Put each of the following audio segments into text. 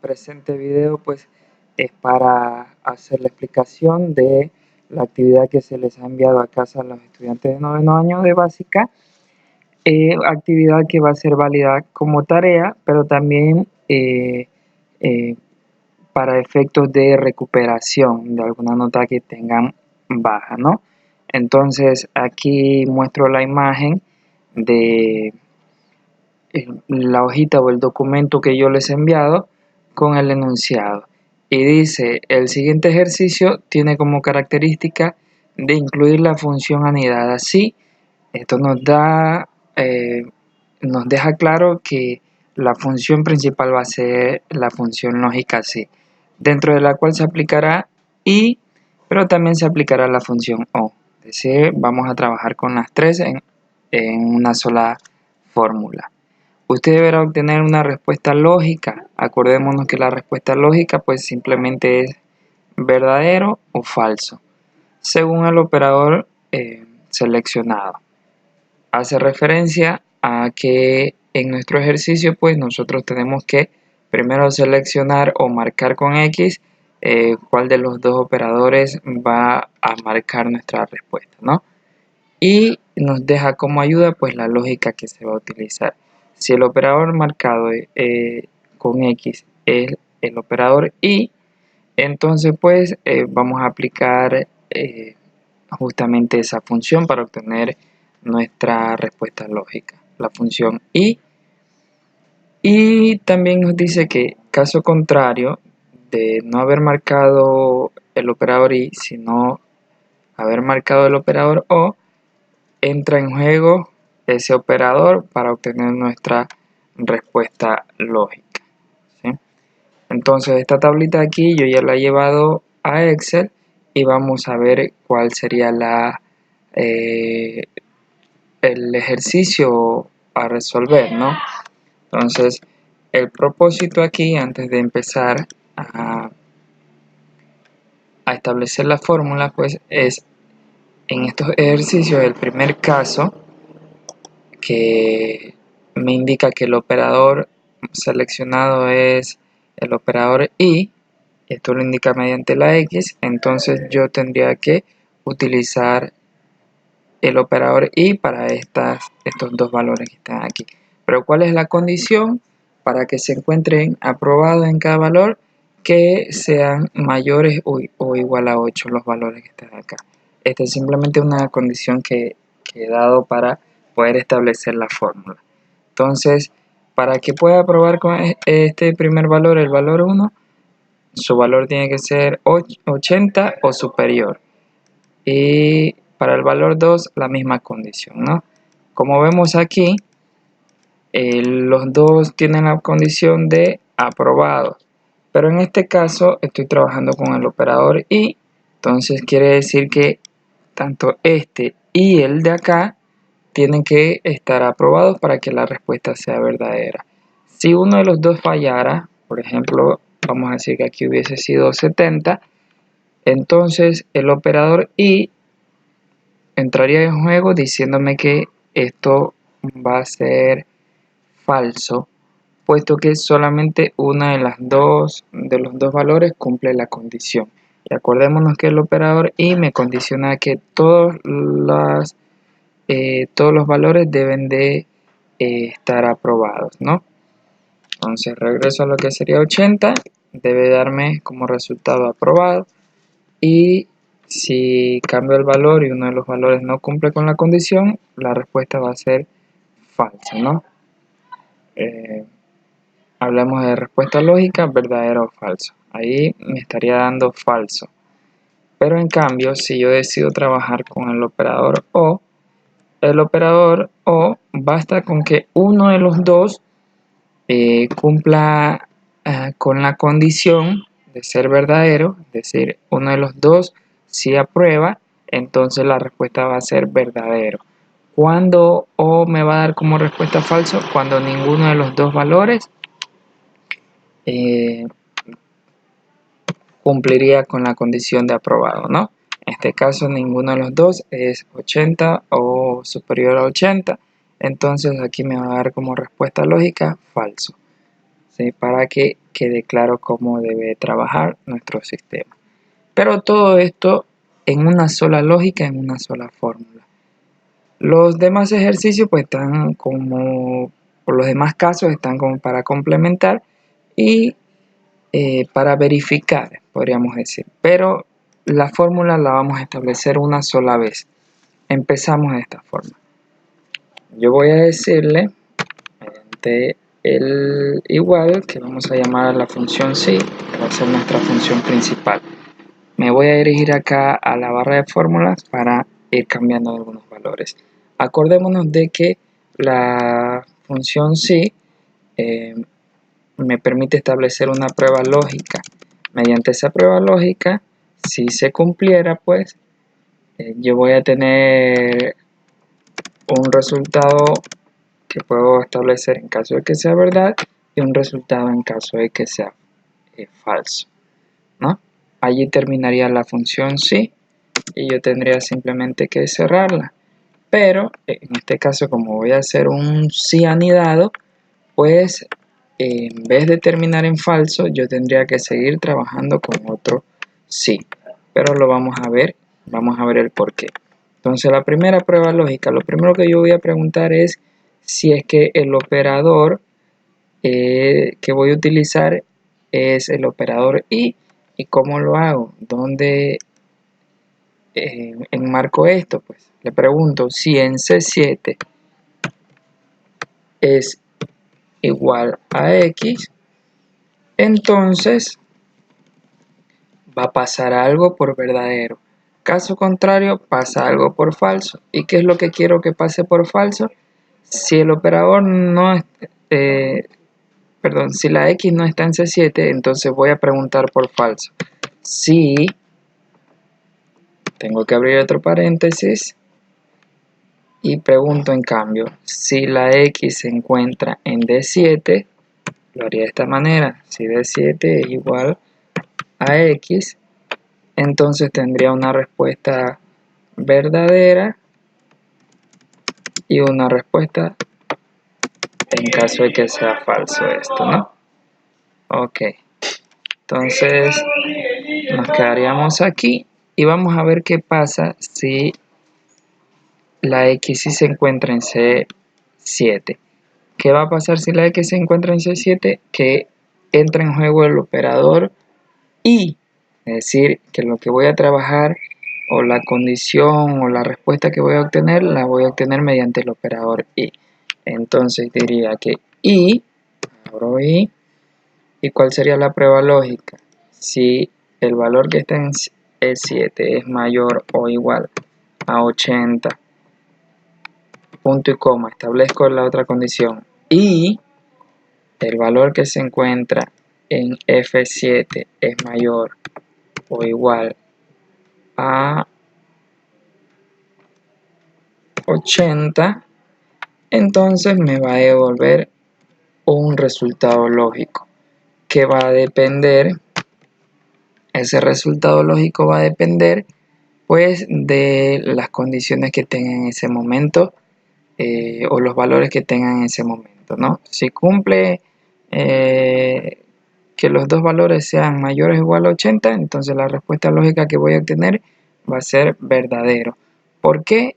presente video pues es para hacer la explicación de la actividad que se les ha enviado a casa a los estudiantes de noveno año de básica, actividad que va a ser válida como tarea, pero también para efectos de recuperación de alguna nota que tengan baja, ¿no? Entonces aquí muestro la imagen de la hojita o el documento que yo les he enviado con el enunciado. Y dice, el siguiente ejercicio tiene como característica de incluir la función anidada. Sí, esto nos deja claro que la función principal va a ser la función lógica sí, dentro de la cual se aplicará y, pero también se aplicará la función o. Es decir, vamos a trabajar con las tres en una sola fórmula. Usted deberá obtener una respuesta lógica. Acordémonos que la respuesta lógica pues simplemente es verdadero o falso, según el operador seleccionado. Hace referencia a que en nuestro ejercicio pues nosotros tenemos que primero seleccionar o marcar con X cuál de los dos operadores va a marcar nuestra respuesta, ¿no? Y nos deja como ayuda pues la lógica que se va a utilizar. Si el operador marcado con X es el operador y, entonces pues vamos a aplicar justamente esa función para obtener nuestra respuesta lógica, la función y también nos dice que caso contrario de no haber marcado el operador y, sino haber marcado el operador o, entra en juego ese operador para obtener nuestra respuesta lógica, ¿sí? Entonces esta tablita aquí yo ya la he llevado a Excel y vamos a ver cuál sería el ejercicio a resolver, ¿no? Entonces el propósito aquí, antes de empezar a establecer la fórmula, pues es en estos ejercicios el primer caso que me indica que el operador seleccionado es el operador y, esto lo indica mediante la X, entonces yo tendría que utilizar el operador y para estos dos valores que están aquí. Pero ¿cuál es la condición para que se encuentren aprobados en cada valor? Que sean mayores o igual a 8 los valores que están acá. Esta es simplemente una condición que he dado para poder establecer la fórmula. Entonces, para que pueda probar con este primer valor, el valor 1, su valor tiene que ser 80 o superior. Y para el valor 2, la misma condición, ¿no? Como vemos aquí, los dos tienen la condición de aprobado. Pero en este caso estoy trabajando con el operador y, entonces quiere decir que tanto este y el de acá tienen que estar aprobados para que la respuesta sea verdadera. Si uno de los dos fallara, por ejemplo, vamos a decir que aquí hubiese sido 70, entonces el operador y entraría en juego diciéndome que esto va a ser falso, puesto que solamente una de los dos valores cumple la condición. Y acordémonos que el operador y me condiciona que todos los valores deben de estar aprobados, ¿no? Entonces regreso a lo que sería 80, debe darme como resultado aprobado, y si cambio el valor y uno de los valores no cumple con la condición, la respuesta va a ser falsa, ¿no? Hablamos de respuesta lógica, verdadero o falso. Ahí me estaría dando falso. Pero en cambio, si yo decido trabajar con el operador o basta con que uno de los dos cumpla con la condición de ser verdadero, es decir, uno de los dos si aprueba, entonces la respuesta va a ser verdadero. ¿Cuándo o me va a dar como respuesta falso? Cuando ninguno de los dos valores cumpliría con la condición de aprobado, ¿no? En este caso ninguno de los dos es 80 o superior a 80, entonces aquí me va a dar como respuesta lógica falso, ¿sí? Para que que declaro cómo debe trabajar nuestro sistema. Pero todo esto en una sola lógica, en una sola fórmula. Los demás ejercicios pues están como, por los demás casos están como para complementar y para verificar, podríamos decir. Pero la fórmula la vamos a establecer una sola vez. Empezamos de esta forma. Yo voy a decirle mediante el igual que vamos a llamar a la función sí, que va a ser nuestra función principal. Me voy a dirigir acá a la barra de fórmulas para ir cambiando algunos valores. Acordémonos de que la función sí me permite establecer una prueba lógica. Mediante esa prueba lógica, si se cumpliera, pues yo voy a tener un resultado que puedo establecer en caso de que sea verdad y un resultado en caso de que sea falso, ¿no? Allí terminaría la función sí y yo tendría simplemente que cerrarla. Pero en este caso, como voy a hacer un sí anidado, pues en vez de terminar en falso, yo tendría que seguir trabajando con otro sí. Pero lo vamos a ver el por qué. Entonces, la primera prueba lógica, lo primero que yo voy a preguntar es si es que el operador que voy a utilizar es el operador y cómo lo hago, dónde enmarco esto. Pues le pregunto si en C7 es igual a X, entonces va a pasar algo por verdadero. Caso contrario, pasa algo por falso. ¿Y qué es lo que quiero que pase por falso? Si el operador no es, si la X no está en C7, entonces voy a preguntar por falso. Si, tengo que abrir otro paréntesis, y pregunto en cambio, si la X se encuentra en D7, lo haría de esta manera. Si D7 es igual a X, entonces tendría una respuesta verdadera y una respuesta en caso de que sea falso esto, ¿no? Ok, entonces nos quedaríamos aquí y vamos a ver qué pasa si la X sí se encuentra en C7. ¿Qué va a pasar si la X se encuentra en C7? Que entra en juego el operador y, es decir, que lo que voy a trabajar o la condición o la respuesta que voy a obtener, la voy a obtener mediante el operador y. Entonces diría que y, abro y ¿cuál sería la prueba lógica? Si el valor que está en E7 es mayor o igual a 80, punto y coma, establezco la otra condición y el valor que se encuentra en F7 es mayor o igual a 80, entonces me va a devolver un resultado lógico que va a depender, ese resultado lógico va a depender pues de las condiciones que tenga en ese momento o los valores que tengan en ese momento, ¿no? Si cumple que los dos valores sean mayores o igual a 80, entonces la respuesta lógica que voy a obtener va a ser verdadero. ¿Por qué?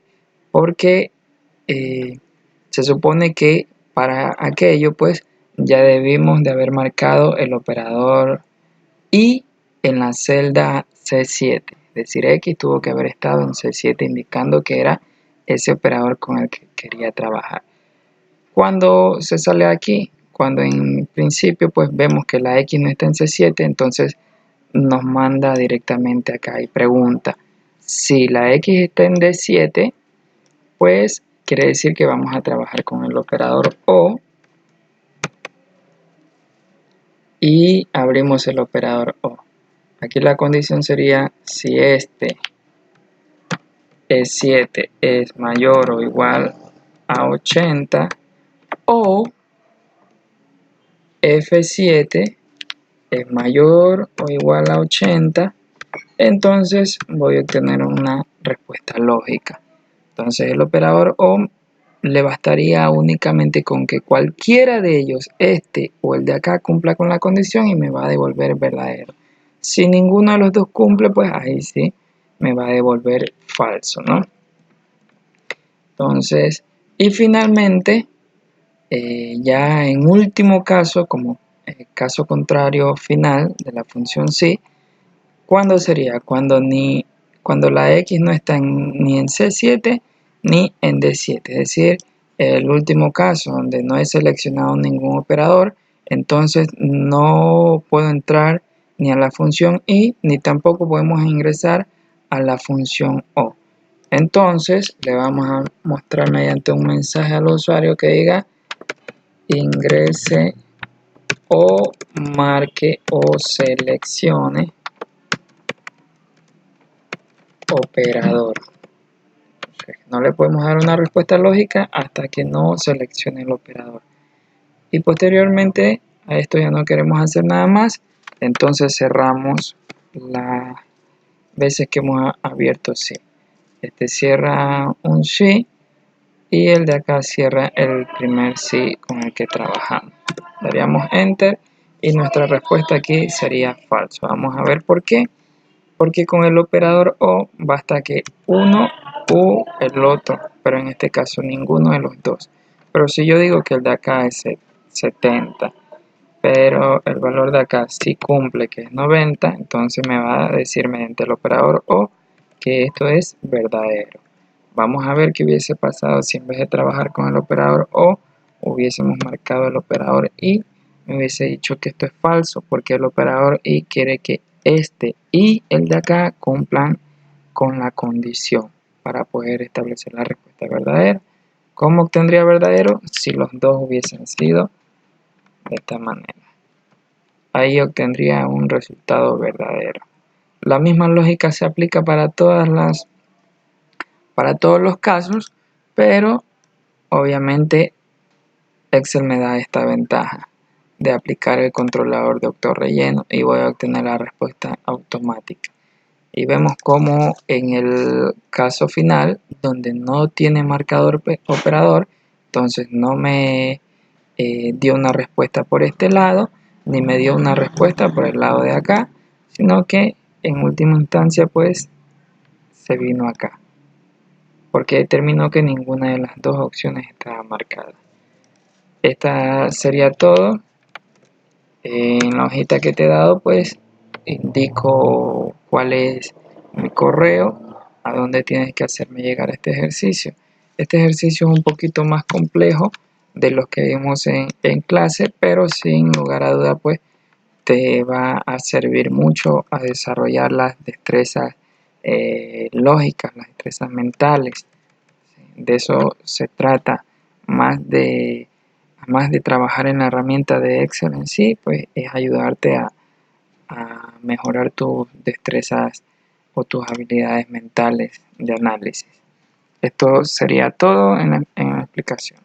Porque se supone que para aquello pues ya debimos de haber marcado el operador y en la celda C7, es decir, X tuvo que haber estado en C7 indicando que era ese operador con el que quería trabajar. Cuando se sale aquí, cuando en principio pues vemos que la X no está en C7, entonces nos manda directamente acá y pregunta si la X está en D7, pues quiere decir que vamos a trabajar con el operador O y abrimos el operador O. Aquí la condición sería si este E7 es mayor o igual a 80 o F7 es mayor o igual a 80, entonces voy a obtener una respuesta lógica. Entonces el operador O le bastaría únicamente con que cualquiera de ellos, este o el de acá, cumpla con la condición y me va a devolver verdadero. Si ninguno de los dos cumple, pues ahí sí me va a devolver falso, ¿no? Entonces, y finalmente, ya en último caso, como el caso contrario final de la función sí, ¿cuándo sería? Cuando la x no está ni en C7 ni en D7, es decir, el último caso donde no he seleccionado ningún operador, entonces no puedo entrar ni a la función y ni tampoco podemos ingresar a la función o. Entonces le vamos a mostrar mediante un mensaje al usuario que diga ingrese o marque o seleccione operador. No le podemos dar una respuesta lógica hasta que no seleccione el operador. Y posteriormente a esto ya no queremos hacer nada más. Entonces cerramos las veces que hemos abierto sí. Este cierra un sí y el de acá cierra el primer sí con el que trabajamos. Daríamos enter y nuestra respuesta aquí sería falso. Vamos a ver por qué. Porque con el operador o basta que uno u el otro, pero en este caso ninguno de los dos. Pero si yo digo que el de acá es 70, pero el valor de acá sí cumple, que es 90, entonces me va a decir mediante el operador o que esto es verdadero. Vamos a ver qué hubiese pasado si en vez de trabajar con el operador o hubiésemos marcado el operador y me hubiese dicho que esto es falso, porque el operador y quiere que este y el de acá cumplan con la condición para poder establecer la respuesta verdadera. ¿Cómo obtendría verdadero? Si los dos hubiesen sido de esta manera. Ahí obtendría un resultado verdadero. La misma lógica se aplica para todos los casos, pero obviamente Excel me da esta ventaja de aplicar el controlador de octo relleno y voy a obtener la respuesta automática. Y vemos como en el caso final, donde no tiene marcador operador, entonces no me dio una respuesta por este lado, ni me dio una respuesta por el lado de acá, sino que en última instancia pues se vino acá, porque determinó que ninguna de las dos opciones estaba marcada. Esta sería todo. En la hojita que te he dado pues indico cuál es mi correo, a dónde tienes que hacerme llegar este ejercicio. Este ejercicio es un poquito más complejo de los que vimos en clase, pero sin lugar a duda pues te va a servir mucho a desarrollar las destrezas lógicas, las destrezas mentales. De eso se trata, más de trabajar en la herramienta de Excel en sí, pues es ayudarte a mejorar tus destrezas o tus habilidades mentales de análisis. Esto sería todo en la explicación.